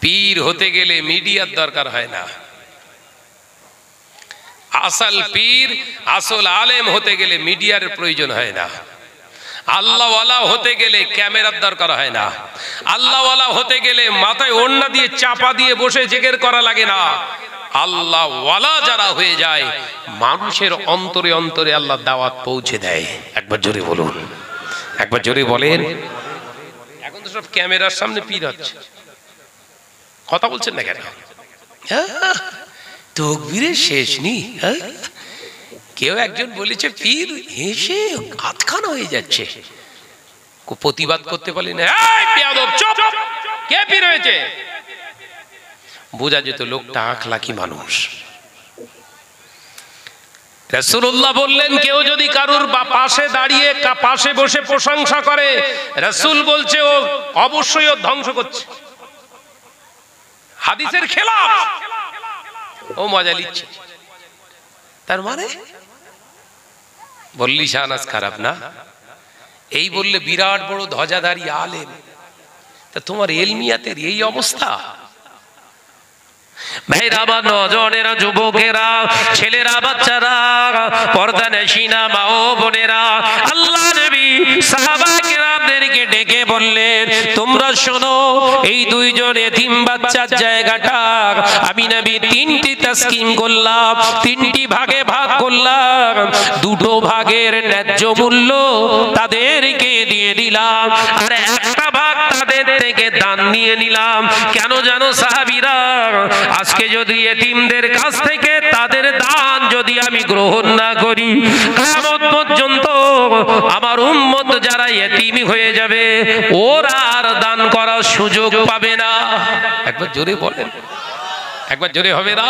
পীর হতে গেলে মিডিয়ার দরকার হয় না। আসল পীর আসল আলেম হতে গেলে মিডিয়ার প্রয়োজন হয় না। আল্লাহওয়ালা হতে গেলে ক্যামেরার দরকার হয় না। আল্লাহওয়ালা হতে গেলে মাথায় ওড়না দিয়ে চাপা দিয়ে বসে জিকির করা লাগে না। আল্লাহওয়ালা যারা হয়ে যায় মানুষের অন্তরে অন্তরে আল্লাহ দাওয়াত পৌঁছে দেয়। একবার জোরে বলুন, একবার জোরে বলেন। এখন তো সব ক্যামেরার সামনে পীর হচ্ছে, কথা বলছেন না কেন? তকবীরের শেষ নেই। কেউ একজন বলেছে পীর, হেসে আধখানা হয়ে যাচ্ছে, প্রতিবাদ করতে পারলি না। কে পীর হয়েছে? বোঝা যেত লোকটা আখলাকি মানুষ। রাসূলুল্লাহ বললেন কেউ যদি কারুর পাশে দাঁড়িয়ে পাশে বসে প্রশংসা করে, রাসূল বলছে ও অবশ্যই ও ধ্বংস করছে, হাদিসের খেলাফ, ও মজা নিচ্ছে। তার মানে বললি শাহনাজ খারাপ না, এই বললে বিরাট বড় ধ্বজাধারী আলেম, তা তোমার এলমিয়াতের এই অবস্থা। ভাইরা বা নজনেরা, যুবকেরা, ছেলেরা, বাচ্চারা, পর্দা নেশিনা মা ও বোনেরা, আল্লাহ নবী সাহাবা কেরামদেরকে ডেকে বললেন তোমরা শোনো, এই দুইজন এতিম বাচ্চার জায়গাটা আমি নবী তিনটি তাসকিম করলাম, তিনটি ভাগে ভাগ করলাম, দুটো ভাগের ন্যায্য মূল্য তাদেরকে দিয়ে দিলাম, আর একটা ভাগ তাদের থেকে দান নিয়ে নিলাম। কেন জানো সাহাবীরা? আজকে যদি এতিমদের কাছ থেকে তাদের দান যদি আমি গ্রহণ না করি, কিয়ামত পর্যন্ত আমার উম্মত যারা এতিম হয়ে যাবে ওরা আর দান করার সুযোগ পাবে না। একবার জোরে বলেন, একবার জোরে হবে না?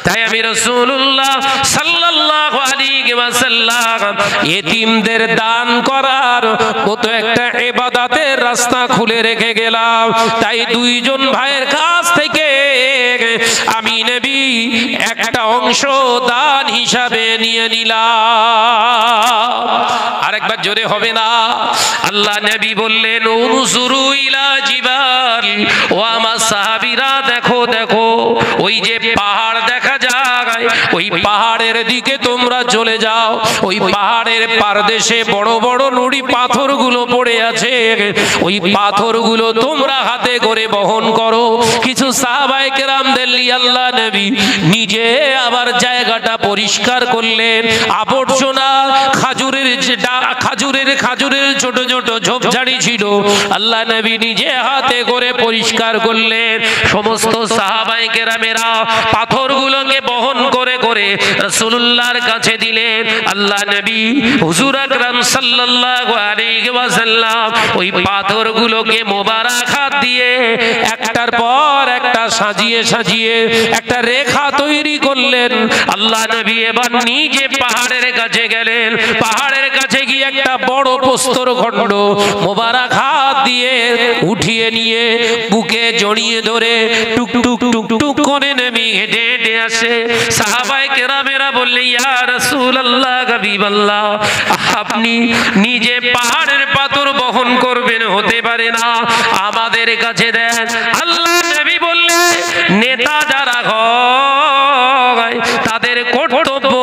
তাই আমি রাসূলুল্লাহ সাল্লাল্লাহু আলাইহি ওয়াসাল্লাম এতিমদের দান করার মতো একটা ইবাদতের রাস্তা খুলে রেখে গেলাম। তাই দুইজন ভাইয়ের কাছ থেকে আমি নবী একটা অংশ দান হিসাবে নিয়ে নিলাম। আরেকবার জোরে হবে না? আল্লাহ নবী বললেন উনজুরু ইলা জিবাল, ও আমার সাহাবীরা দেখো দেখো, ওই যে পাহাড় দেখা যায় ওই পাহাড়ের দিকে তোমরা চলে যাও। ওই পাহাড়ের পারদেশে বড় বড় নুড়ি পাথরগুলো পড়ে আছে, ওই পাথরগুলো তোমরা হাতে করে বহন করো। কিছু সাহাবায়ে কেরামদের নিয়ে আল্লাহ নবী নিজে আবার জায়গাটা পরিষ্কার করলেন। আবর্জনা খাজুরের ছোট ছোট ঝোপঝাড়ি ছিল, আল্লাহ নবী নিজে হাতে করে পরিষ্কার করলেন। সমস্ত সাহাবায়ে কেরামেরা পাথরগুলোকে বহন করে করে রাসূলুল্লাহর কাছে দিলেন। আল্লাহ নবী হুজুর আকরাম সাল্লাল্লাহু আলাইহি ওয়াসাল্লাম ওই পাথরগুলোকে মোবারক হাত দিয়ে একটার পর একটা সাজিয়ে সাজিয়ে একটা রেখা তৈরি করলেন। আল্লাহ নবী এবার নিজে পাহাড়ের কাছে গেলেন। পাহাড়ের কাছে গিয়ে একটা বড় প্রস্তর খণ্ড মোবারক হাত দিয়ে উঠিয়ে নিয়ে বুকে জড়িয়ে ধরে টুক টুক টুক টুক করে নবী হেঁটে হেঁটে আসে। সাহাবায়ে কেরামেরা বললেন ইয়া রাসূলুল্লাহ, হাবিবাল্লাহ, আপনি নিজে পাহাড়ের পাথর বহন করবেন হতে পারে না, আমাদের কাছে দেন। আল্লাহ নবী বললেন নেতা যারা হয় তাদের কর্তব্য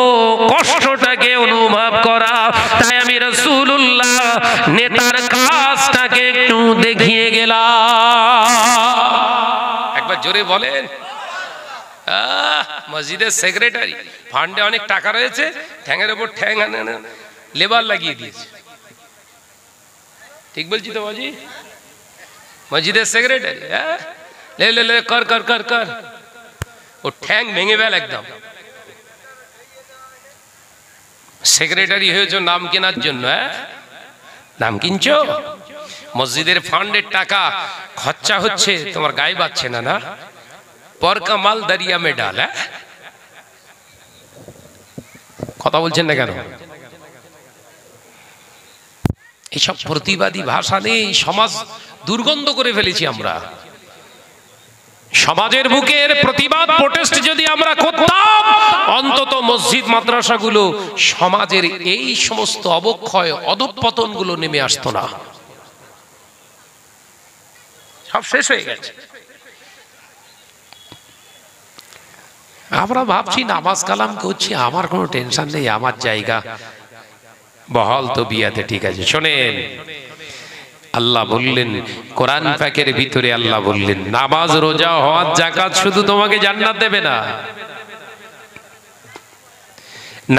কষ্টটাকে অনুভব করা, তাই আমি রাসূলুল্লাহ নেতার কাজটাকে একটু দেখিয়ে গেলাম। একবার জোরে বলেন। মসজিদের সেক্রেটারি, ফান্ডে অনেক টাকা রয়েছে, ঠ্যাঙের উপর ঠ্যাং লেবার লাগিয়ে দিয়েছে। ঠিক বলছি তো বাজি? মসজিদের সেক্রেটারি, হ্যাঁ, লে লে লে কর কর কর কর, ও ঠ্যাং ভেঙে ফেল একদম। সেক্রেটারি হয়েছো নাম কেনার জন্য? হ্যাঁ, নাম কিনছো? মসজিদের ফান্ডের টাকা খরচা হচ্ছে, তোমার গায়ে বাজছে না? না, পর কা মাল দরিয়া মে ডাল। কথা বলছেন না কেন? এইসব প্রতিবাদী ভাষা নেই, সমাজ দুর্গন্ধ করে ফেলেছি আমরা। সমাজের বুকের প্রতিবাদ প্রোটেস্ট যদি আমরা করতাম, অন্তত মসজিদ মাদ্রাসাগুলো সমাজের এই সমস্ত অবক্ষয় অধঃপতন গুলো নেমে আসতো না। সব শেষ হয়ে গেছে। আমরা ভাবছি নামাজ কালাম করছি, আমার কোনো টেনশন নেই, আমার জায়গা বহাল তো বিয়াতে, ঠিক আছে। শোনেন, আল্লাহ বললেন কোরআন পাকের ভিতরে, আল্লাহ বললেন নামাজ, রোজা, হজ, যাকাত শুধু তোমাকে জান্নাত দেবে না।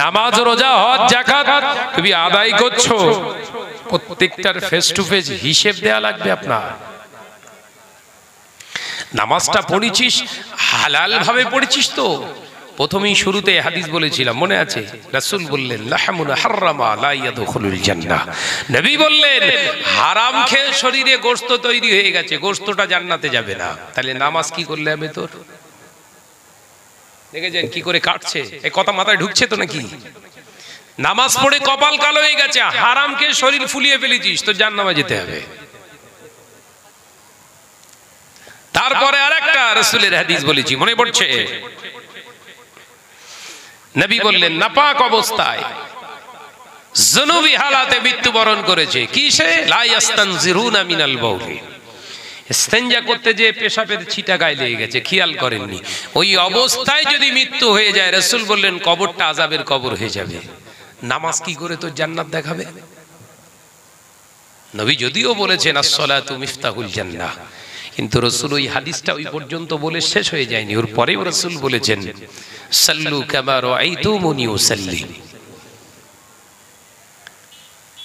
নামাজ, রোজা, হজ, যাকাত তুমি আদায় করছো, প্রত্যেকটার ফেস টু ফেস হিসেব দেয়া লাগবে আপনার। নামাজটা পড়েছিস হালাল ভাবে পড়েছিস তো? প্রথমেই শুরুতে হাদিস বলেছিলাম, মনে আছে? রাসূল বললেন লাহমুন হারামা লা ইয়াদখুলুল জান্নাহ। নবী বললেন হারাম খেয়ে শরীরে গোশত তৈরি হয়ে গেছে, গোশতটা জান্নাতে যাবে না। তাহলে নামাজ কি করলে হবে তোর? দেখেছেন কি করে কাটছে? এই কথা মাথায় ঢুকছে তো নাকি? নামাজ পড়ে কপাল কালো হয়ে গেছে, হারাম খেয়ে শরীর ফুলিয়ে ফেলেছিস, তো জান্নাতে যেতে হবে। তারপরে আরেকটা রাসূলের হাদিস বলেছি, মনে পড়ছে? নবী বললেন নাপাক অবস্থায় জুনুবি হালাতে মৃত্যুবরণ করেছে, কিসে? লা ইয়াস্তানজিরুনা মিনাল বাউলি, ইস্তেঞ্জা করতে যে পেশাবের ছিটা গায়ে লেগে গেছে, খেয়াল করেননি, ওই অবস্থায় যদি মৃত্যু হয়ে যায়, রাসূল বললেন কবরটা আযাবের কবর হয়ে যাবে। নামাজ কি করে তোর জান্নাত দেখাবে? নবী যদিও বলেছেন আস-সালাতু মিফতাহুল জান্নাহ, কিন্তু রাসূল ওই হাদিসটা ওই পর্যন্ত বলে শেষ হয়ে যায়নি। ওর পরেও রাসূল বলেছেন সাল্লু কামা রাআইতুমুনি উসাল্লি,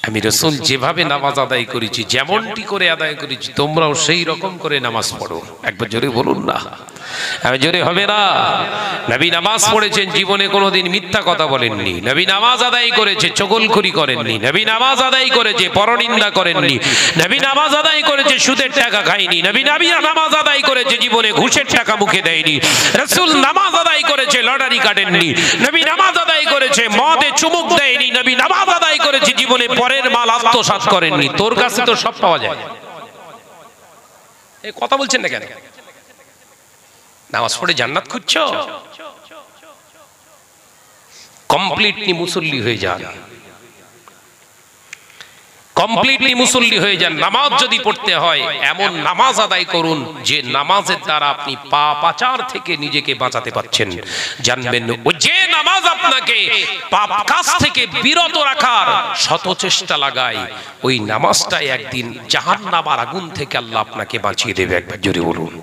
আমি রাসূল যেভাবে নামাজ আদায় করেছি, যেমনটি করে আদায় করেছি, তোমরাও সেই রকম করে নামাজ পড়ো। একবার জোরে বলুন না, আমি জোরে হবে না। নবী নামাজ পড়েছেন, জীবনে কোনোদিন মিথ্যা কথা বলেননি। নবী নামাজ আদায় করেছে, চগলখড়ি করেননি। নবী নামাজ আদায় করেছে, পরনিন্দা করেননি। নবী নামাজ আদায় করেছে, সুদের টাকা খায়নি। নবী নামাজ আদায় করেছে, জীবনে ঘুষের টাকা মুখে দেয়নি। রাসূল নামাজ আদায় করেছে, লটারি কাটেননি। নবী নামাজ আদায় করেছে, মদে চুমুক দেয়নি। নবী নামাজ আদায় করেছে, জীবনে পরের মাল আত্মসাৎ করেননি। তোর কাছে তো সব পাওয়া যায়, এই কথা বলছেন না কেন? নামাজ পড়ে জান্নাত খুঁজছো? কমপ্লিটলি মুসল্লি হয়ে যান, কমপ্লিটলি মুসল্লি হয়ে যান। নামাজ যদি পড়তে হয়, এমন নামাজ আদায় করুন যে নামাজের দ্বারা আপনি পাপাচার থেকে নিজেকে বাঁচাতে পারছেন। জানবেন যে নামাজ আপনাকে পাপ কাজ থেকে বিরত রাখার শত চেষ্টা লাগায়, ওই নামাজটাই একদিন জাহান্নামের আগুন থেকে আল্লাহ আপনাকে বাঁচিয়ে দেবে। একবার জোরে বলুন।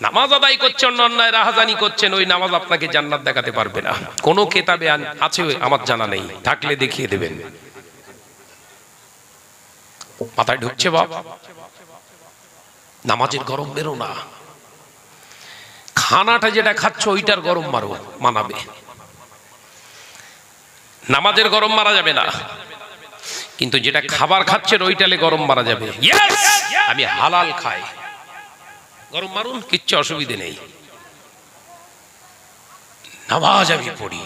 নামাজ আদায় করছেন, অন্যায় রাহাজানি করছেন, ওই নামাজ আপনাকে জান্নাত দেখাতে পারবে না। কোন কিতাবে আছে আমার জানা নেই, থাকলে দেখিয়ে দেবেন। মাথায় ঢুকছে বাপ? নামাজের গরম বেরো না, খানাটা যেটা খাচ্ছ ওইটার গরম মারো, মানাবে। নামাজের গরম মারা যাবে না, কিন্তু যেটা খাবার খাচ্ছেন ওইটালে গরম মারা যাবে। আমি হালাল খাই, গরম মারুন, কিচ্ছু অসুবিধে নেই। নামাজ আমি পড়ি,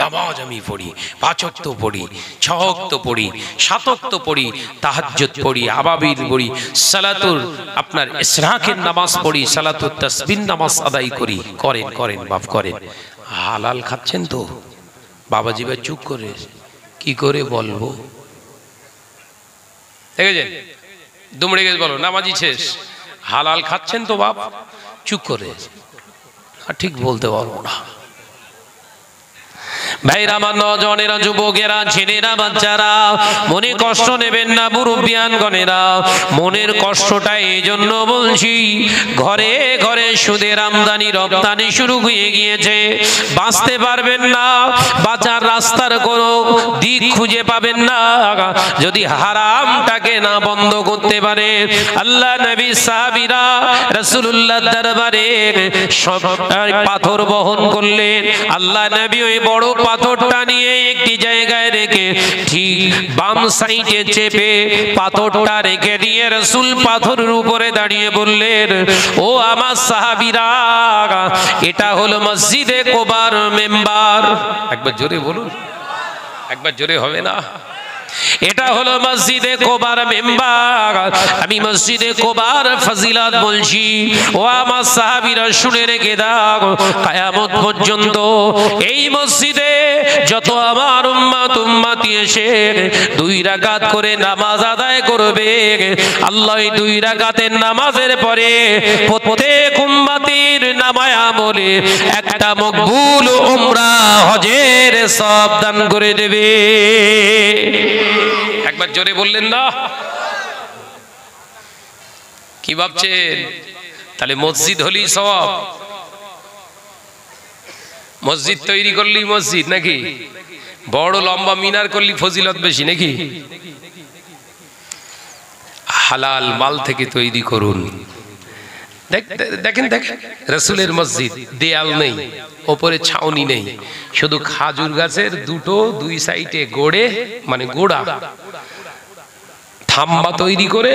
নামাজ আমি পড়ি, 5 ওয়াক্ত পড়ি, 6 ওয়াক্ত পড়ি, 7 ওয়াক্ত পড়ি, তাহাজ্জুদ পড়ি, আবাবিল পড়ি, সালাতুল আপনার ইসরাকের নামাজ পড়ি, সালাতুত তাসবিহ নামাজ আদায় করি। করেন করেন বাপ করেন। হালাল খাচ্ছেন তো? বাবাজি ভাই চুপ করে, কি করে বলবো? দেখেছেন দুমড়ে গেছে, বলো নামাজি শেষ। হালাল খাচ্ছেন তো বাপ? চুপ করে, ঠিক বলতে পারবো না। ভাইরা আমার, নজনেরা, যুবকেরা, ছেলেরা, বাচ্চারা, মনে কষ্ট নেবেন না। মুরব্বিয়ান গণেরা, মনের কষ্টটা এই জন্য বলছি, ঘরে ঘরে সুদের আমদানি রপ্তানি শুরু হয়ে গিয়েছে। বাঁচতে পারবেন না, বাঁচার রাস্তার কোনো দিক খুঁজে পাবেন না যদি হারামটাকে না বন্ধ করতে পারে। আল্লাহ নবী সাহাবীরা রাসূলুল্লাহ দরবারে সব পাথর বহন করলেন। আল্লাহ নবী ওই বড় পাথরটা নিয়ে একটি জায়গায় রেখে ঠিক বাম সাইডে চেপে পাথরটা রেখে দিয়ে রাসূল পাথরের উপরে দাঁড়িয়ে বললেন, ও আমার সাহাবীরা, এটা হলো মসজিদে কুবার মেম্বার। একবার জোরে বলুন, একবার জোরে হবে না? এটা হলো মসজিদে কুবার মেম্বার। আমি মসজিদে কুবার ফজিলত বলছি, ও আমার সাহাবীরা শুনে রেখে দাও, কিয়ামত পর্যন্ত এই মসজিদে যত আমার উম্মত উম্মতি এসে 2 রাকাত করে নামাজ আদায় করবে, আল্লাহ এই 2 রাকাতের নামাজের পরে প্রত্যেক উম্মত উম্মতের নামায় আমলে একটা মকবুল উমরা হজের সওয়াব দান করে দেবে। একবার জোরে বললেন না? কি ভাবছেন? তাহলে মসজিদ হলি সওয়াব? মসজিদ তৈরি করলি মসজিদ নাকি? বড় লম্বা মিনার করলি ফজিলত বেশি নাকি? হালাল মাল থেকে তৈরি করুন। দেখেন রাসূলের মসজিদ, দেয়াল নেই, ওপরে ছাউনি নেই, শুধু খাজুর গাছের দুই সাইডে গোড়ে মানে গোড়া থাম্বা তৈরি করে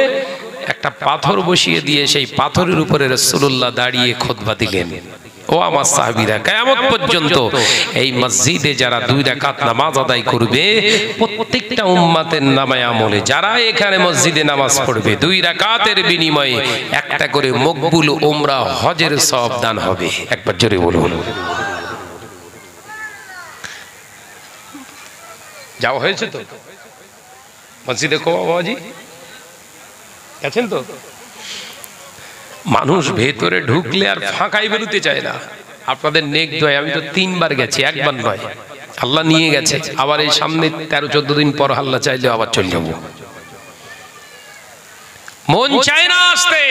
একটা পাথর বসিয়ে দিয়ে সেই পাথরের উপরে রাসূলুল্লাহ দাঁড়িয়ে খুতবা দিলেন। ও আমার সাহাবীরা, কিয়ামত পর্যন্ত এই মসজিদে যারা 2 রাকাত নামাজ আদায় করবে, প্রত্যেকটা উম্মতের নামায়ে আমলে যারা এখানে মসজিদে নামাজ পড়বে 2 রাকাতের বিনিময়ে একটা করে মকবুল উমরা হজের সওয়াব দান হবে। একবার জোরে বলুন। যাও হয়েছে তো মসজিদে বাবাজি গেছেন তো? মানুষ ভেতরে ঢুকলে আর ফাঁকাই বেরোতে চায় না। আপনাদের নেক দোয়া, আমি তো 3 বার গেছি, একবার নয়। আল্লাহ নিয়ে গেছে, আবার এই সামনে 13-14 দিন পর আল্লাহ চাইলে আবার চলে যাব। মন চায় না আসতে।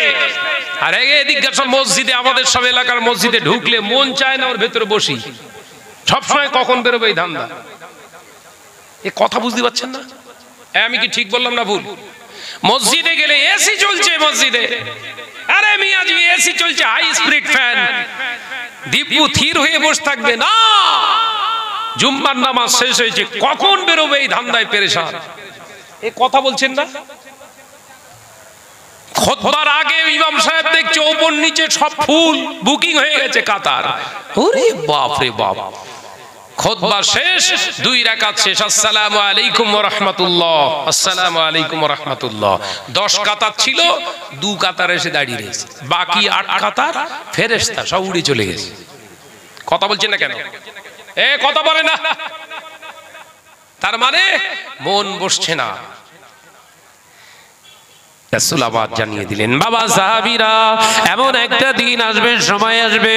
আর এদিকে সব মসজিদে, আমাদের সব এলাকার মসজিদে ঢুকলে মন চায় না ওর ভেতরে বসি, সবসময় কখন বেরোবে এই ধান্দা। এ কথা বুঝতে পারছেন না? আমি কি ঠিক বললাম না ভুল? মসজিদে গেলে এসি চলছে মসজিদে, আরে মিয়াজি এসি চলছে, হাই স্পিড ফ্যান, দীপু থির হয়ে বসে থাকবে না। জুম্মার নামাজ শেষ হয়েছে, কখন বেরোবে এই ধান্দায় পেরেশান। এ কথা বলছেন না? খুতবার আগে ইমাম সাহেব দেখছে ওপর নিচে সব ফুল, বুকিং হয়ে গেছে কাতার। ওরে বাপ রে বাপ, খুতবা শেষ, 2 রাকাত শেষ, আসসালামু আলাইকুম ওয়া রাহমাতুল্লাহ, আসসালামু আলাইকুম ওয়া রাহমাতুল্লাহ। 10 কাতার ছিল, 2 কাতার এসে দাঁড়িয়ে রয়েছে, বাকি 8 কাতার ফেরেশতা সব উড়ে চলে গেছে। কথা বলছেন না কেন? এ কথা বলে না। তার মানে মন বসছে না। রাসূল আবার জানিয়ে দিলেন, বাবা সাহাবীরা, এমন একটা দিন আসবে, সময় আসবে,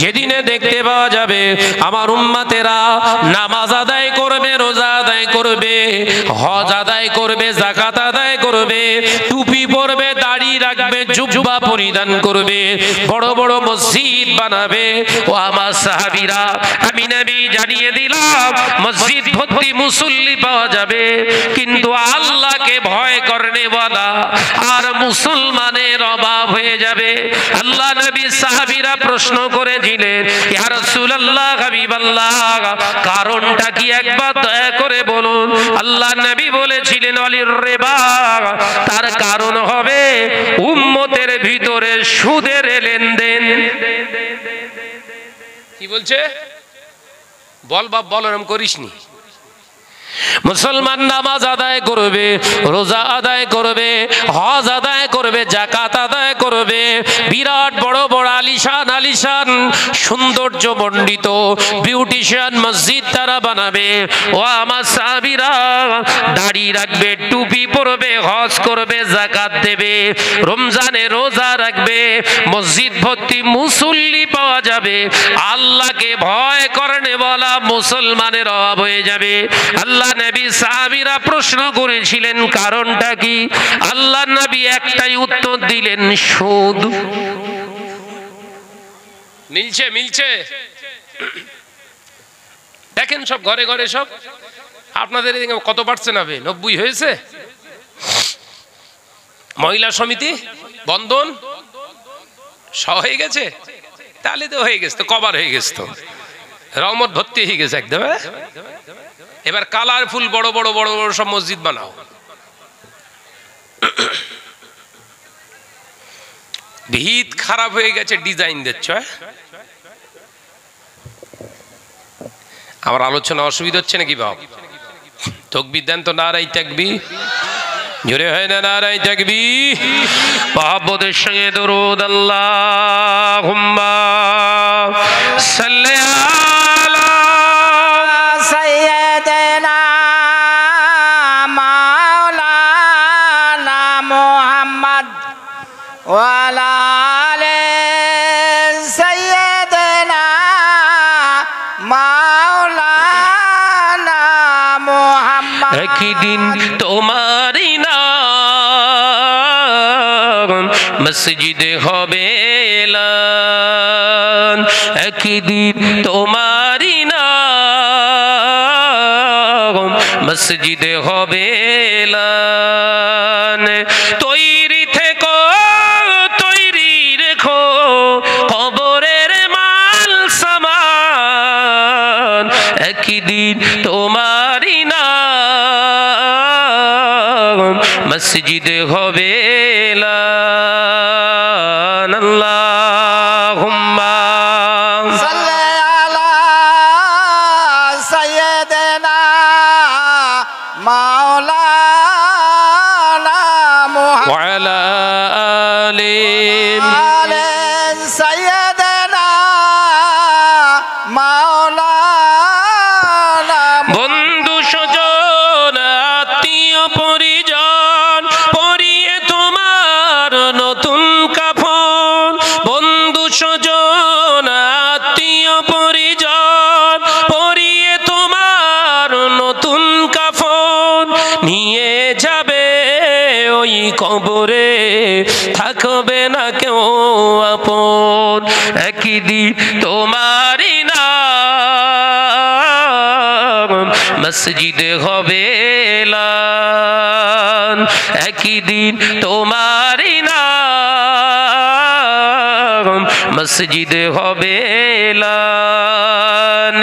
যেদিনে দেখতে পাওয়া যাবে আমার উম্মতেরা নামাজ আদায় করবে, রোজা আদায় করবে, হজ আদায় করবে, যাকাত আদায় করবে, টুপি পরবে, দাড়ি রাখবে, জুব্বা পরিধান করবে, বড় বড় মসজিদ বানাবে। ও আমার সাহাবীরা, আমি নবী জানিয়ে দিলাম মসজিদ ভর্তি মুসল্লি পাওয়া যাবে, কিন্তু আল্লাহকে ভয় করনে ওয়ালা আর মুসলমানের অভাব হয়ে যাবে। আল্লাহ নবী সাহাবীরা প্রশ্ন করেছিলেন, ইয়া রাসূলুল্লাহ, হাবিবাল্লাহ, কারণটা কি একবার দয়া করে বলুন। আল্লাহ নবী বলেছিলেন, ওয়ালির রিবা, তার কারণ হবে উম্মতের ভিতরে সুদের লেনদেন। কি বলছে? বল বাপ বল, এরকম করিসনি। মুসলমান নামাজ আদায় করবে, রোজা আদায় করবে, হজ আদায় করবে, যাকাত আদায় করবে, বিরাট বড় বড় আলিশান আলিশান সৌন্দর্য মণ্ডিত বিউটিশিয়ান মসজিদ তারা বানাবে। ও আমার সাহাবীরা, দাড়ি রাখবে, টুপি পরবে, হজ করবে, যাকাত দেবে, রমজানে রোজা রাখবে, মসজিদ ভর্তি মুসল্লি পাওয়া যাবে, আল্লাহকে ভয় করনে বলা মুসলমানের অভাব হয়ে যাবে। আল্লাহ নবী সাহাবীরা প্রশ্ন করেছিলেন, কারণটা কি? আল্লাহ নবী একটাই উত্তর দিলেন, সুদ। মিলছে মিলছে দেখেন সব ঘরে ঘরে সব। আপনাদের কত পার্সেন্ট হবে? 90 হয়েছে। মহিলা সমিতি, বন্ধন সহ হয়ে গেছে, তাহলে তো হয়ে গেছে, তো কভার হয়ে গেছে, তো রহমত ভর্তি হয়ে গেছে একদম। এবার কালারফুল বড় বড় বড় বড় সব মসজিদ বানাও। ভিত খারাপ হয়ে গেছে, ডিজাইন দিচ্ছ। আমার আলোচনা অসুবিধা হচ্ছে নাকি বাপ? তাকবীর দেন তো, নারায়ে তাকবীর জোরে হয় না? নারায়ে তাকবীর। মহব্বতের সঙ্গে দরুদ, আল্লাহুম্মা সাল্লি আলা সাইয়্যিদিনা মাওলানা মুহাম্মদ ওয়া আলা আলিহি সাইয়্যিদানা মাওলানা মুহাম্মদ। একদিন তোমারই নাম মসজিদে হবে এলান, একদিন তোমারই নাম মসজিদে হবে এলান। তৈরি থেকো, তৈরি রেখো কবরের মাল সামান, একদিন তোমারই নাম মসজিদে হবে এলান। আল্লাহুম্মা সাল্লি আলা সাইয়্যিদানা মাওলানা মুহাম্মদ ওয়া আলা আলি আলে সাইয়্যিদানা মাওলানা। বন্ধু স্বজন আত্মীয় পরিজন পরিয়ে তোমার নতুন কাফন, বন্ধু স্বজন আত্মীয় পরিজন পরিয়ে তোমার নতুন কাফন, নিয়ে যাবে ওই কবরে থাকবে না কেউ আপন, একদিন তোমারই নাম মসজিদে হবে এলান, একদিন তোমারই নাম মসজিদে হবে এলান।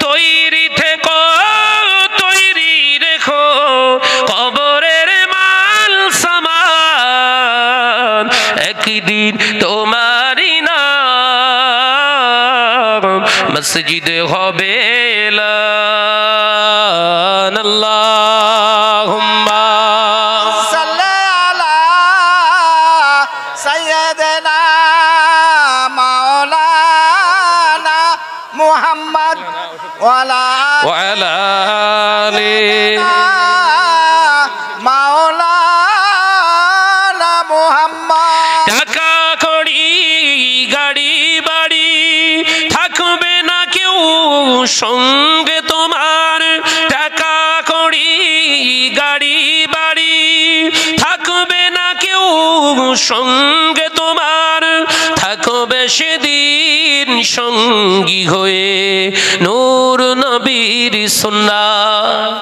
তৈরি থেকো, তৈরি রেখো কবরের মাল সামান, একদিন তোমারই নাম মসজিদে হবে এলান। আল্লাহুম্মা সাল্লি আলা সাইয়্যিদানা মাওলানা মুহাম্মদ ওয়া আলা ওয়া আলা আলি মাওলানা মুহাম্মদ। টাকা কড়ি গাড়ি বাড়ি থাকবে না কেউ সঙ্গে তোমার, টাকা কড়ি গাড়ি বাড়ি থাকবে না কেউ সঙ্গে তোমার, থাকবে সেদিন সঙ্গী হয়ে নূর নবীর সুন্নাত।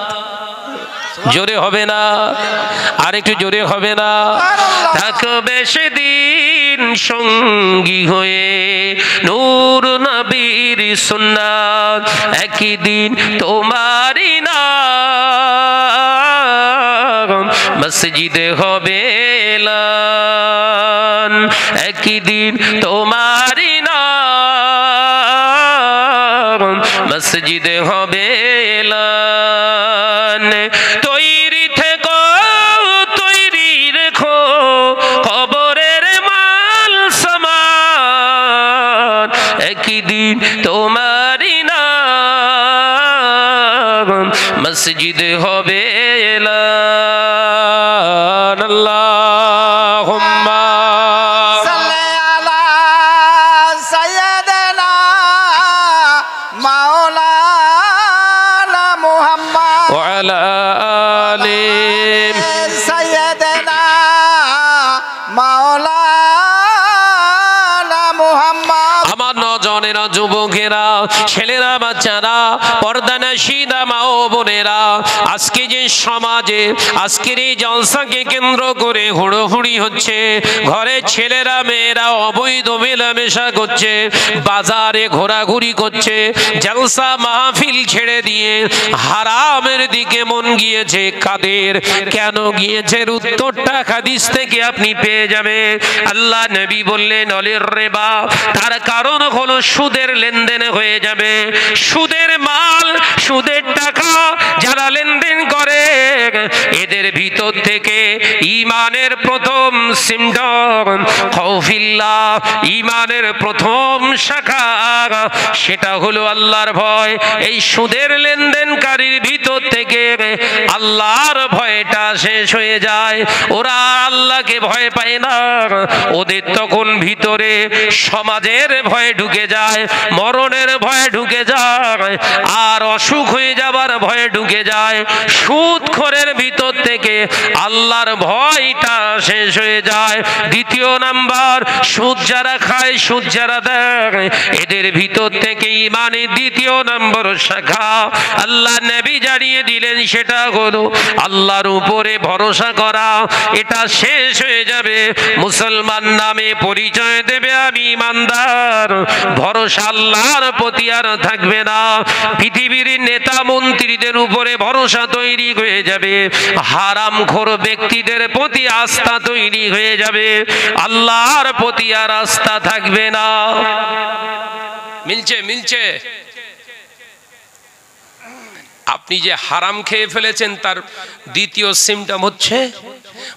জোরে হবে না, আর একটু জোরে হবে না। থাকবে সেদিন সঙ্গী হয়ে নূর নবীর সুন্নাত, একদিন তোমারই নাম মসজিদে হবে এলান, একদিন তোমারই নাম মসজিদে হবে এলান। তৈরি থেকো, তৈরি রেখো কবরের মাল সামান, একদিন তোমারই নাম মসজিদে হবে এলান। আল্লাহুম্মা সাল্লি আলা সাইয়্যিদানা মাওলানা মুহাম্মদ ওয়া আলা আলি সাইয়্যিদানা মাওলানা মুহাম্মদ। আমার নজনেরা, যুবকেরা, ছেলেরা, বাচ্চারা, পর্দানশীদা মা ও বোনেরা, আজকে যে সমাজে আজকের এই জলসাকে কেন্দ্র করে হুড়োহুড়ি হচ্ছে, ঘরে ছেলেরা মেয়েরা অবৈধ মেলামেশা করছে, বাজারে ঘোরাঘুরি করছে, জলসা মাহফিল ছেড়ে দিয়ে হারামের দিকে মন গিয়েছে, কাদের কেন গিয়েছে উত্তরটা হাদিস থেকে আপনি পেয়ে যাবেন। আল্লাহ নবী বললেন অলির রিবা, তার কারণ হলো সুদের লেনদেন হয়ে যাবে। সুদের মাল, সুদের টাকা যারা লেনদেন করে এদের ভিতর থেকে ঈমানের প্রথম সিমটম খাউফিল্লাহ, ঈমানের প্রথম শাখা সেটা হলো আল্লাহর ভয়। এই সুদের লেনদেনকারীর ভিতর থেকে আল্লাহর ভয়টা শেষ হয়ে যায়। ওরা আল্লাহকে ভয় পায় না, ওদের তখন ভিতরে সমাজের ভয় ঢুকে যায়, মরণের ভয় ঢুকে যায়, আর অসুখ হয়ে যাবার ভয় ঢুকে যায়। সুদখোরের ভিতর থেকে আল্লাহর ভয়টা শেষ হয়ে যায়। দ্বিতীয় নাম্বার, সুদ যারা খায়, সুদ যারা দেয় এদের ভিতর থেকে ঈমানের দ্বিতীয় নম্বর শাখা আল্লাহ নবী জানিয়ে দিলেন, সেটা হলো আল্লাহর উপরে ভরসা করা। এটা শেষ হয়ে যাবে। মুসলমান নামে পরিচয় দেবে আমি ঈমানদার, ভরসা আল্লাহর প্রতি আর থাকবে না। পৃথিবীর নেতা মন্ত্রীদের উপরে ভরসা তৈরি হয়ে যাবে, হারামখোর ব্যক্তিদের প্রতি আস্থা তৈরি হয়ে যাবে, আল্লাহর প্রতি আর আস্থা থাকবে না। মিলছে মিলছে। আপনি যে হারাম খেয়ে ফেলেছেন তার দ্বিতীয় সিমটম হচ্ছে,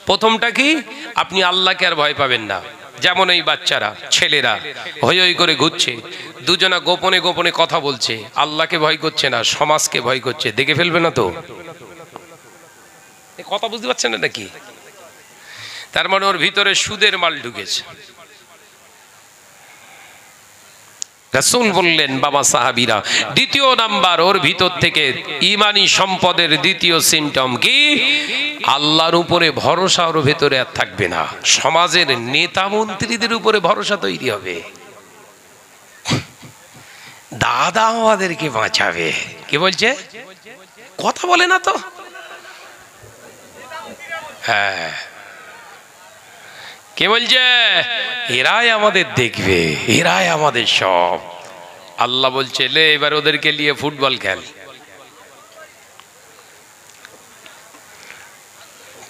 প্রথমটা কি, আপনি আল্লাহকে আর ভয় পাবেন না। যেমন এই বাচ্চারা, ছেলেরা হই হই করে ঘুরছে, দুজনা গোপনে গোপনে কথা বলছে, আল্লাহকে ভয় করছে না, সমাজকে ভয় করছে। দেখে ফেলবে না তো? কথা বুঝতে পারছেন না নাকি? তার মানে ওর ভিতরে সুদের মাল ঢুকেছে। রাসূল বললেন, বাবা সাহাবীরা, দ্বিতীয় নাম্বার ওর ভিতর থেকে ঈমানি সম্পদের দ্বিতীয় সিমটম কি, আল্লাহর উপরে ভরসা ওর ভেতরে আর থাকবে না। সমাজের নেতা মন্ত্রীদের উপরে ভরসা তৈরি হবে। দাদা আমাদেরকে বাঁচাবে। কি বলছে? কথা বলে না তো? হ্যাঁ, কে বলছে? এরাই আমাদের দেখবে, এরাই আমাদের সব। আল্লাহ বলছে, লে এবার ওদেরকে নিয়ে ফুটবল খেল।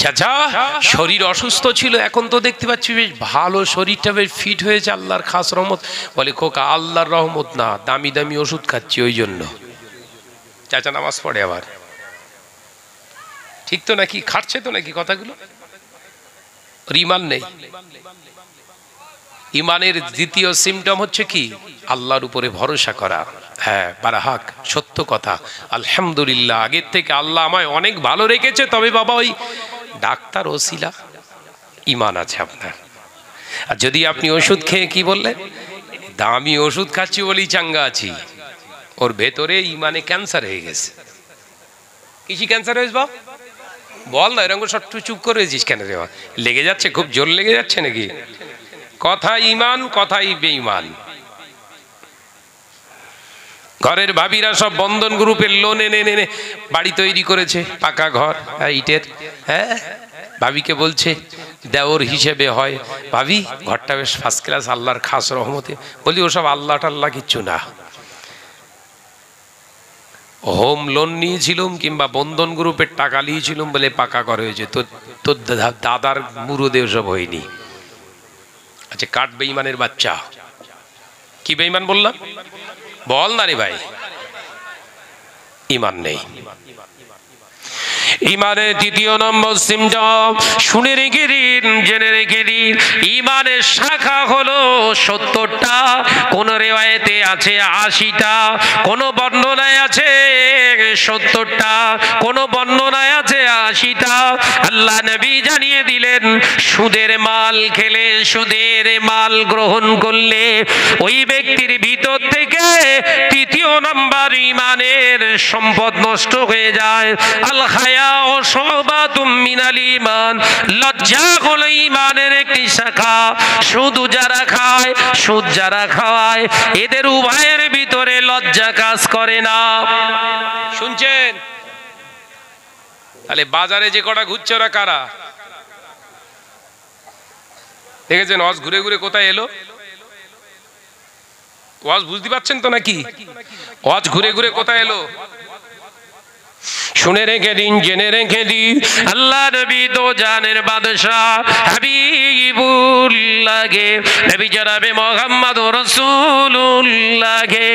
চাচা শরীর অসুস্থ ছিল, এখন তো দেখতে পাচ্ছি বেশ ভালো, শরীরটা বেশ ফিট হয়েছে, আল্লাহর খাস রহমত। বলে, খোকা আল্লাহর রহমত না, দামি দামি ওষুধ খাচ্ছি ওই জন্য। চাচা নামাজ পড়ে আবার, ঠিক তো নাকি? খাটছে তো নাকি কথাগুলো? ঈমান নেই। ঈমানের দ্বিতীয় সিমটম হচ্ছে কি, আল্লাহর উপরে ভরসা করা। হ্যাঁ, বারাহাক, সত্য কথা, আলহামদুলিল্লাহ, আগের থেকে আল্লাহ আমায় অনেক ভালো রেখেছে। তবে বাবা ওই ডাক্তার ওসিলা ঈমান আছে আপনার। আর যদি আপনি ওষুধ খেয়ে, কি বললেন, দামি ওষুধ খাচ্ছি বলেই চাঙ্গা আছি, ওর ভেতরে ঈমানে ক্যান্সার হয়ে গেছে। কিসি ক্যান্সার হয়েছে বাবা? বল না, এরকম সব চুপ করে রয়েছিস কেন রে? লেগে যাচ্ছে, খুব জোর লেগে যাচ্ছে নাকি? কথা ঈমান, কথাই বেঈমান। ঘরের ভাবিরা সব বন্ধন গ্রুপের লোন এনে বাড়ি তৈরি করেছে, পাকা ঘর ইটের। হ্যাঁ, ভাবিকে বলছে দেওর হিসেবে হয়, ভাবি ঘরটা বেশ ফার্স্ট ক্লাস, আল্লাহর খাস রহমতে। বলি ওসব আল্লাহ টাল্লাহ কিচ্ছু না। হোম লোন নিয়েছিলাম কিংবা বন্ধন গ্রুপের টাকা নিয়েছিলাম বলে পাকা ঘর হয়েছে, তোর দাদার মুরুদে ওসব হয়নি। আচ্ছা, কাঠ বেঈমানের বাচ্চা। কি বেঈমান বললাম? বল না রে ভাই, ঈমান নেই। ঈমানের দ্বিতীয় নম্বর সিমটম, শুনে রেখে দিন, জেনে রেখে দিন, ঈমানের শাখা হলো 70টা, কোন রিওয়ায়েতে আছে 80টা, কোন বর্ণনায় আছে 70টা, কোন বর্ণনায় আছে 80টা। আল্লাহ নবী জানিয়ে দিলেন, সুদের মাল খেলে, সুদের মাল গ্রহণ করলে ওই ব্যক্তির ভিতর থেকে তৃতীয় নম্বর ঈমানের সম্পদ নষ্ট হয়ে যায়। আল হায়া ও শাবাতুম মিনাল ঈমান, লজ্জা হলো ঈমানের একটি শাখা। সুদ যারা খায়, সুদ যারা খাওয়ায়, এদের উভয়ের ভিতরে লজ্জা কাজ করে না। শুনছেন? তাহলে বাজারে যে কটা ঘুরছে ওরা কারা? দেখেছেন ওয়াজ ঘুরে ঘুরে কোথায় এলো? ওয়াজ বুঝতে পারছেন তো নাকি? ওয়াজ ঘুরে ঘুরে কোথায় এলো? শুনে রেখে দিন, জেনে রেখে দিন, আল্লাহ নবী দো জানের বাদশা হাবিবুর রাসূলুল্লাহকে নবী জনাবে মুহাম্মদুর রাসূলুল্লাহকে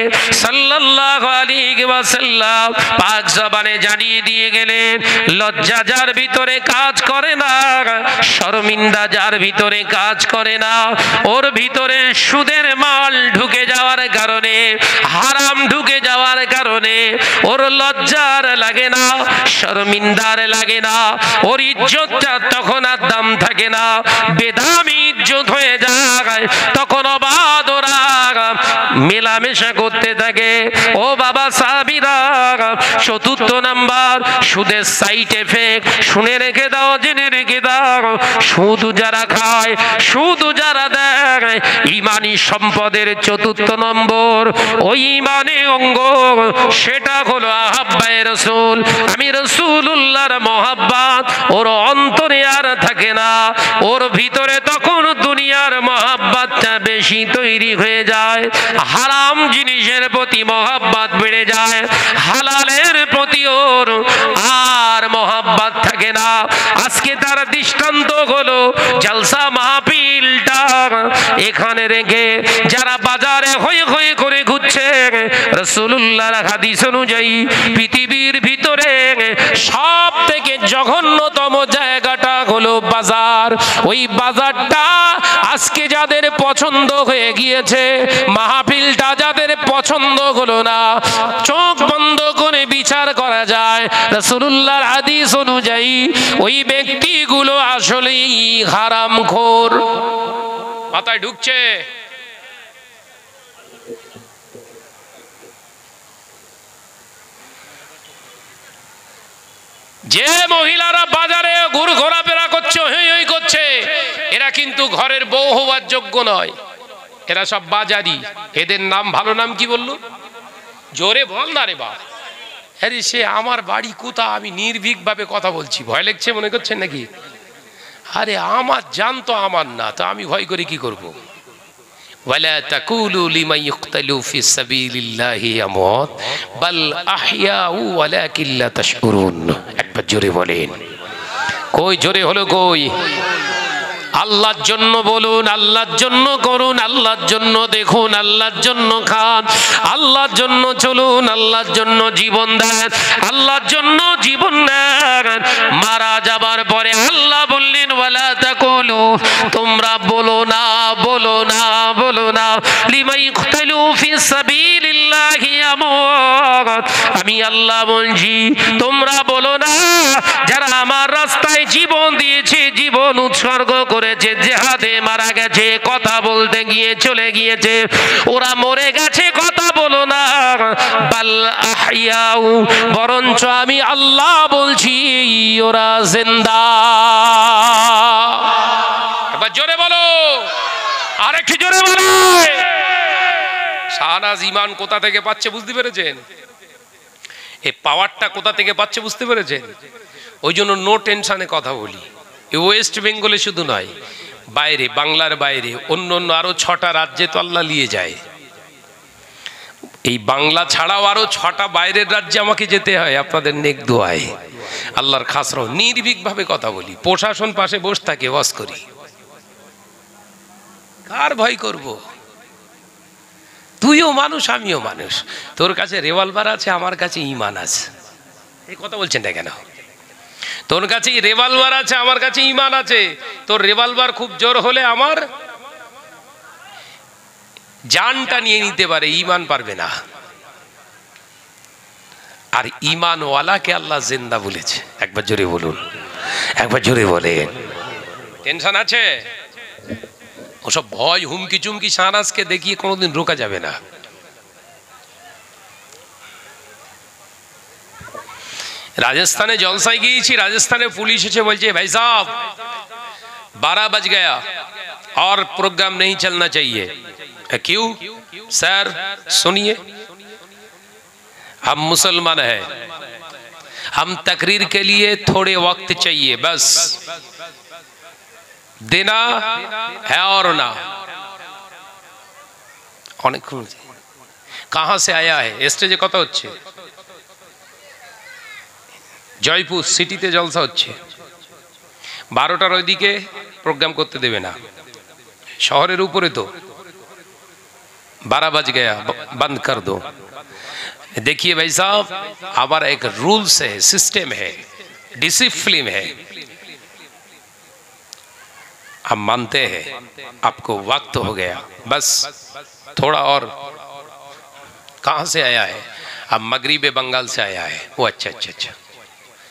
সাল্লাল্লাহু আলাইহি ওয়াসাল্লাম পাক জবানে জানিয়ে দিয়ে গেলেন, লজ্জা যার ভিতরে কাজ করে না, শর্মিন্দা যার ভিতরে কাজ করে না, ওর ভিতরে সুদের মাল ঢুকে যাওয়ার কারণে, হারাম ঢুকে যাওয়ার কারণে ওর লজ্জার লাগে না, শর্মিন্দার লাগে না, ওর ইজ্জতটা তখন আর দাম থাকে না, বেদামি ইজ্জত হয়ে যায়। তখন অবাধ ওরা মেলামেশা করতে থাকে। ও বাবা সাহাবীরা, চতুর্থ নাম্বার সুদের সাইড এফেক্ট শুনে রেখে দাও, জেনে রেখে দাও। সুদ যারা খায়, সুদ যারা দেয়, ইমানি সম্পদের চতুর্থ নম্বর ওই ইমানে অঙ্গ, সেটা হলো আহাব্বায়ে রাসূল। আমি রাসূলুল্লাহর মহব্বত ওর অন্তরে আর থাকে না, ওর ভিতরে তখন দুনিয়ার মহব্বতটা বেশি তৈরি হয়ে যায়। হারাম জিনিসের প্রতি মহব্বত বেড়ে যায়, হালালের প্রতি ওর আর মহব্বত থাকে না। আজকে তার দৃষ্টান্ত হলো জলসা মাহফিলটা এখানে রেখে যারা বাজারে হয়ে হয়ে করে ঘুরছে, রাসূলুল্লাহর হাদিস অনুযায়ী পৃথিবীর ভিতরে সব থেকে জঘন্যতম জায়গাটা হলো বাজার। ওই বাজারটা আজকে যাদের পছন্দ হয়ে গিয়েছে, মাহফিলটা যাদের পছন্দ হলো না, চোখ বন্ধ করে বিচার করা যায় রাসূলুল্লাহর হাদিস অনুযায়ী ওই ব্যক্তিগুলো আসলেই হারামখোর। মাথায় ঢুকছে? যে মহিলারা বাজারে ঘোরাফেরা করছে, হই হই করছে, এরা কিন্তু ঘরের বউ হওয়ার যোগ্য নয়, এরা সব বাজারি। এদের নাম, ভালো নাম কি বললো? জোরে বল না রে বাপ। আরে সে আমার বাড়ি কোথা, আমি নির্ভীক ভাবে কথা বলছি, ভয় লাগছে মনে করছেন নাকি? আরে আমার জান তো আমার না, তো আমি ভয় করে কি করব? ওয়ালা তাকুলু লিমান ইউকতালু ফি সাবিলিল্লাহি আমওয়াত বাল আহইয়াউ ওয়ালাকিন লা তাশকুরুন। একবার জোরে বলেন। কই জোরে হলো কই? আল্লাহর জন্য বলুন, আল্লাহর জন্য করুন, আল্লাহর জন্য দেখুন, আল্লাহর জন্য খান, আল্লাহর জন্য চলুন, আল্লাহর জন্য জীবন দেন, আল্লাহর জন্য জীবন দেন। মারা যাবার পরে আল্লাহ বললেন ওয়ালা তাকুলু, তোমরা বলো না, বলো না, বলো না লিমান ইউকতালু ফি সাবিলিল্লাহি আমওয়াত। আমি আল্লাহ বলছি তোমরা বলো না যারা আমার রাস্তায় জীবন দিয়েছে, জীবন উৎসর্গ করেছে, জিহাদে মারা গেছে, কথা বলতে গিয়ে চলে গিয়েছে, ওরা মরে গেছে, কথা বলো না। বাল আহইয়াউ, বরঞ্চ আমি আল্লাহ বলছি ওরা জিন্দা। এবার জোরে বলো, আরেকটু জোরে বলো। শাহনাজ ইমান কোথা থেকে পাচ্ছে বুঝতে পেরেছেন? এই পাওয়ারটা কোথা থেকে পাচ্ছে বুঝতে পেরেছেন? ওই জন্য নো টেনশনে কথা বলি। ওয়েস্ট বেঙ্গলে শুধু নয়, বাইরে, বাংলার বাইরে অন্য অন্য আরো 6টা রাজ্যে তো আল্লাহ নিয়ে যায়। এই বাংলা ছাড়াও আরো 6টা বাইরের রাজ্যে আমাকে যেতে হয় আপনাদের নেক দোয়ায়। আল্লাহর খাসরাও নির্ভীক ভাবে কথা বলি, প্রশাসন পাশে বসে থাকে, ওয়াজ করি। কার ভয় করব? তুইও মানুষ, আমিও মানুষ। তোর কাছে রিভলভার আছে, আমার কাছে ঈমান আছে। এই কথা বলছেন না কেন? তোর কাছে রিভলভার আছে, আমার কাছে ঈমান আছে। তোর রিভলভার খুব জোর হলে আমার জানটা নিয়ে নিতে পারে, ঈমান পারবে না। আর ঈমানওয়ালাকে আল্লাহ জিন্দা বলেছে। একবার জোরে বলুন, একবার জোরে বলেন। টেনশন আছে? ওসব ভয়, হুমকি চুমকি শাহনাজকে দেখিয়ে কোনোদিন রোকা যাবে না। राजस्थान जलसाय गई, राजस्थान पुलिस एसे बोलছে भाई साहब 12 बज गया और प्रोग्राम नहीं चलना चाहिए। क्यों सर? सुनिए, हम मुसलमान हैं, हम तकरीर के लिए थोड़े वक्त चाहिए, बस देना है और ना। कहाँ से आया है? स्टेजे कथा होच्छे जयपुर सिटीते जलसा होच्छे, 12टार ओइदिके प्रोग्राम करते देबे ना। शहरेर ऊपरे तो 12 बज गया, बंद कर दो। देखिए भाई साहब, हमारा एक रूल्स है, सिस्टम है, डिसिप्लिन है, हम मानते हैं। आपको वक्त हो गया, बस थोड़ा और। कहाँ से आया है? अब मगरिबे बंगाल से आया है वो। अच्छा अच्छा अच्छा,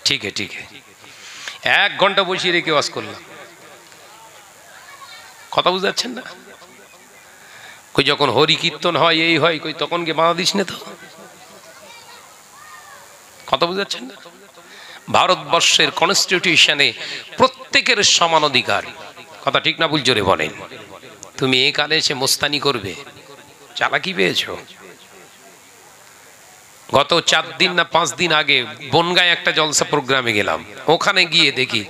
ठीक है ठीक है। 1 घंटा বসিয়ে রেখে ওয়াজ করলাম, কথা বুঝতে পারছেন না? কই যখন হরি কীর্তন হয়, এই হয়, কই তখন কি বাধা দিস না তো? কথা বুঝতে পারছেন না? ভারতবর্ষের কনস্টিটিউশনে প্রত্যেকের সমান অধিকার। কথা ঠিক না ভুল জোরে বলেন। তুমি এই কালে এসে মোস্তানি করবে, চালাকি পেয়েছো। গত 4 দিন না 5 দিন আগে বনগাঁয় একটা জলসা প্রোগ্রামে গেলাম। ওখানে গিয়ে দেখি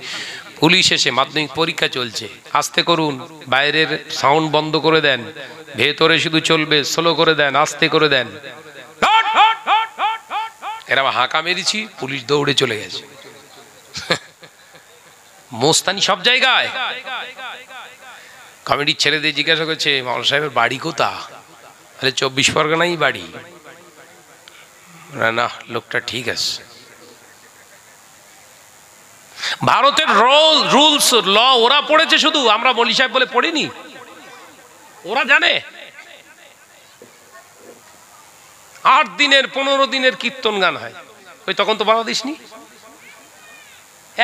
পুলিশ এসে, মাধ্যমিক পরীক্ষা চলছে, আস্তে করুন, বাইরের সাউন্ড বন্ধ করে দেন, ভেতরে শুধু চলবে, স্লো করে দেন, আস্তে করে দেন। এরা হাঁকা মেরেছি, পুলিশ দৌড়ে চলে গেছে। মোস্তানি সব জায়গায়। কমিটির ছেলেদের জিজ্ঞাসা করছে, মাওলানা সাহেবের বাড়ি কোথা? আরে 24 পরগনাই বাড়ি। না, লোকটা ঠিক আছে। ভারতের রুলস ল ওরা পড়েছে, শুধু আমরা মৌলী সাহেব বলে পড়িনি। ওরা জানে 8 দিনের 15 দিনের কীর্তন গান হয়, ওই তখন তো বাধা দিসনি।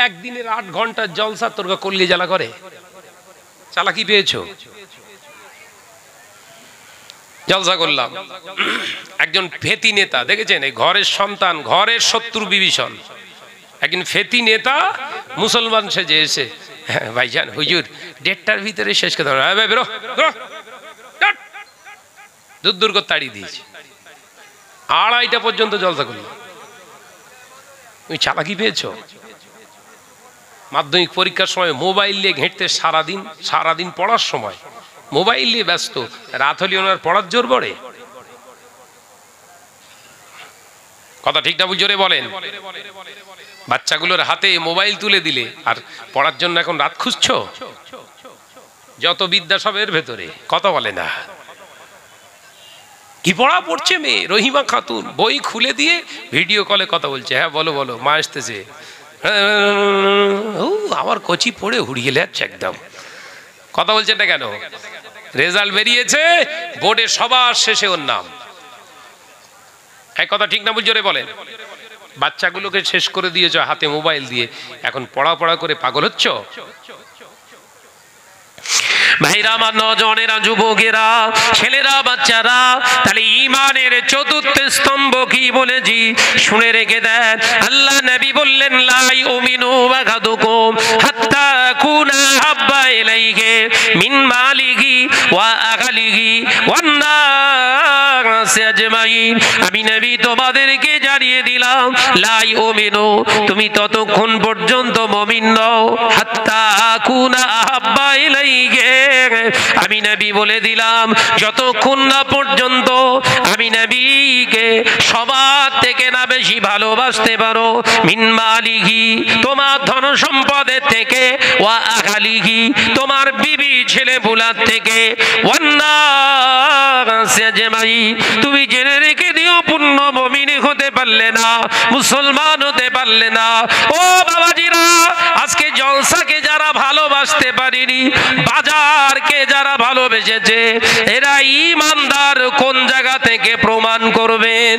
1 দিনের 8 ঘন্টার জলসা তোর কল্লি জ্বালা করে, চালাকি পেয়েছো। জলসা করলাম, একজন ফেতি নেতা দেখেছেন, এই ঘরের সন্তান, ঘরের শত্রু বিভীষণ, একজন ফেতি নেতা মুসলমান সেজে এসে, ভাইজান হুজুর 1:30টার ভিতরে শেষ করতে হবে, বেরো, দূর দূর করে তাড়িয়ে দিয়েছে। 2:30টা পর্যন্ত জলসা করলাম। তুমি চালাকি পেয়েছো। মাধ্যমিক পরীক্ষার সময় মোবাইল নিয়ে ঘেঁটতে সারাদিন পড়ার সময় মোবাইল নিয়ে ব্যস্ত, রাত হলে ওনার পড়ার জোর পড়ে। কথা ঠিক না জোরে বলেন। বাচ্চাগুলোর হাতে মোবাইল তুলে দিলে আর পড়ার জন্য এখন রাত খুঁজছো? যত বিদ্যা সবের ভেতরে, কথা বলে না। কি পড়া পড়ছে মেয়ে রহিমা খাতুন, বই খুলে দিয়ে ভিডিও কলে কথা বলছে। হ্যাঁ বলো বলো, মা আসতেছে। আমার কচি পড়ে হুড়িয়ে যাচ্ছে একদম। কথা বলছেন না কেন? রেজাল্ট বেরিয়েছে, বোর্ডে সবার শেষে ওর নাম। এক কথা ঠিক না ভুল জোরে বলেন। বাচ্চাগুলোকে শেষ করে দিয়েছ হাতে মোবাইল দিয়ে, এখন পড়া করে পাগল হচ্ছ। ভাইরা আমার, নজনেরা, যুবকেরা, ছেলেরা, বাচ্চারা, তাহলে ঈমানের চতুর্থ স্তম্ভ কি বলেছি শুনে রেখে দেন। আল্লাহ নবী বললেন, লা ইউমিনু আহাদুকুম হাত্তা কুনা হাব্বা ইলাইহি মিন মালিহি ওয়া আহলিহি ওয়ান নাসি আজমাইন। আমি নবী তোমাদেরকে জানিয়ে দিলাম, লা ইউমিনু, তুমি ততক্ষণ পর্যন্ত মুমিন নও, হাত্তা কুনা হাব্বা ইলাইহি, আমি নবী বলে দিলাম, যতক্ষণ না পর্যন্ত আমি নবীকে সবার থেকে না বেশি ভালোবাসতে পারো, মিন মালিহি, তোমার ধন সম্পদের থেকে, ওয়া আহলিহি, তোমার বিবি ছেলে বুলার থেকে, ওয়ান নাসি আজমাইন, তুমি জেনে রেখে দিও, পূর্ণ মুমিন হতে পারলে না, মুসলমান হতে পারলে না। ও বাবাজিরা, আজকে জলসাকে যারা ভালোবাসতে পারেনি, বাজারকে যারা ভালোবেসেছে, এরা ঈমানদার কোন জায়গা থেকে প্রমাণ করবেন?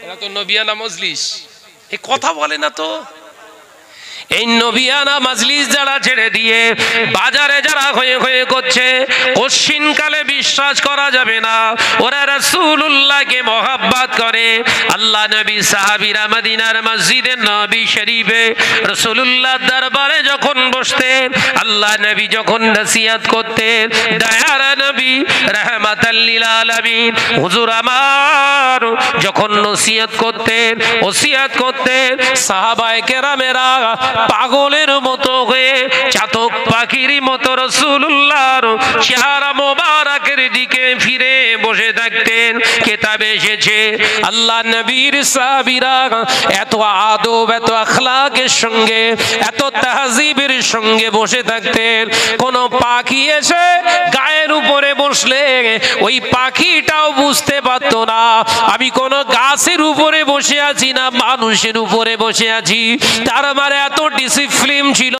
এরা তো নবিয়ানা মজলিস, এই কথা বলে না তো। এই নবিয়ানা মজলিস যারা ছেড়ে দিয়ে বাজারে যারা হয়ে করছে, কশিনকালে বিশ্বাস করা যাবে না ওরা রাসূলুল্লাহকে মহব্বত করে। আল্লাহ নবী সাহাবীরা মদিনার মসজিদে নবী শরীফে রাসূলুল্লাহর দরবারে যখন বসতেন, আল্লাহ নবী যখন নসিহত করতেন, দয়ার নবী রাহমাতাল লিল আলামিন হুজুর আমার যখন নসিহত করতেন, ওসিয়ত করতেন, সাহাবায়ে কেরামেরা পাগলের মতো হয়ে চাতক পাখির মতো রাসূলুল্লাহর চেহারা মোবারকের দিকে ফিরে বসে থাকতেন। কিতাবে এসেছে আল্লাহ নবীর সাহাবীরা এত আদব এত আখলাকের সঙ্গে এত তাহজিবের সঙ্গে বসে থাকতেন, কোন পাখি এসে গায়ের উপরে বসলে ওই পাখিটাও বুঝতে পারত না আমি কোন গাছের উপরে বসে আছি না মানুষের উপরে বসে আছি। তার মানে এত ডিসিপ্লিন ছিল।